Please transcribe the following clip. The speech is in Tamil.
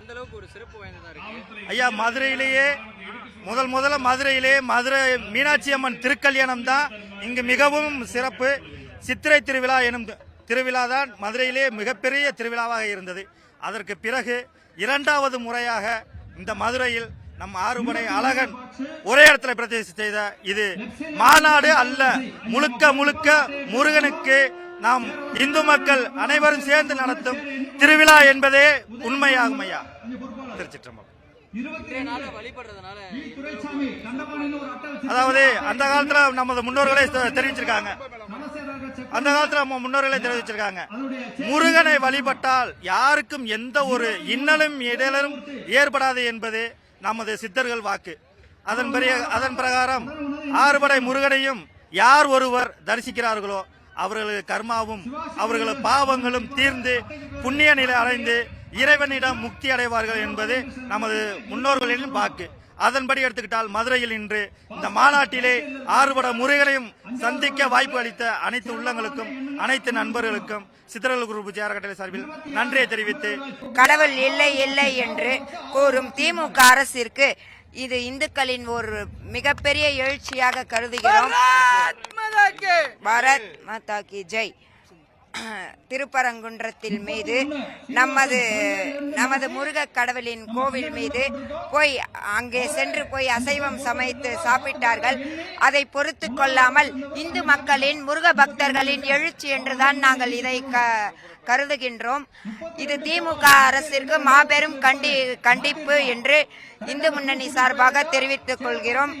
அந்த அளவுக்கு ஒரு சிறப்பு வாய்ந்ததா இருக்கு. ஐயா, மதுரையிலேயே முதல்ல மதுரை மீனாட்சி அம்மன் திருக்கல்யாணம் தான் இங்கு மிகவும் சிறப்பு. சித்திரை திருவிழா எனும் திருவிழா தான் மதுரையிலே மிகப்பெரிய திருவிழாவாக இருந்தது. அதற்கு பிறகு இரண்டாவது முறையாக இந்த மதுரையில் நம் ஆறுபடை அழகன் ஒரே இடத்துல பிரதிஷ்டை செய்த இது மாநாடு அல்ல, முழுக்க முருகனுக்கு நாம் இந்து மக்கள் அனைவரும் சேர்ந்து நடத்தும் திருவிழா என்பதே உண்மையாகும். ஐயா, திருச்சிற்றம்பலம். அதாவது அந்த காலத்துல நமது முன்னோர்களே தெரிவிச்சிருக்காங்க. முருகனை வழிபட்டால் யாருக்கும் எந்த ஒரு இன்னலும் இடலும் ஏற்படாது என்பது நமது சித்தர்கள் வாக்கு. அதன் பிரகாரம் ஆறுபடை முருகனையும் யார் ஒருவர் தரிசிக்கிறார்களோ அவர்களது கர்மாவும் அவர்களது பாவங்களும் தீர்ந்து புண்ணிய நிலை அடைந்து இறைவனிடம் முக்தி அடைவார்கள் என்பது நமது முன்னோர்களின் வாக்கு. அதன்படி எடுத்துக்கிட்டால் மதுரையில் இன்று இந்த மாநாட்டிலே ஆறுபட முருகனையும் சந்திக்க வாய்ப்பு அளித்த அனைத்து உள்ளங்களுக்கும் அனைத்து நண்பர்களுக்கும் சித்தர்கள் குரூப் சேரக்கட்டளை சார்பில் நன்றியை தெரிவித்து, கடவுள் இல்லை இல்லை என்று கூறும் திமுக அரசிற்கு இது இந்துக்களின் ஒரு மிகப்பெரிய எழுச்சியாக கருதுகிறோம். பாரத் மாதா கி ஜெய். திருப்பரங்குன்றத்தில் மீது நமது முருக கடவுளின் கோவில் மீது போய் அங்கே சென்று போய் அசைவம் சமைத்து சாப்பிட்டார்கள். அதை பொறுத்து கொள்ளாமல் இந்து மக்களின் முருக பக்தர்களின் எழுச்சி என்றுதான் நாங்கள் இதை கருதுகின்றோம். இது திமுக அரசிற்கு மாபெரும் கண்டிப்பு என்று இந்து முன்னணி சார்பாக தெரிவித்துக் கொள்கிறோம்.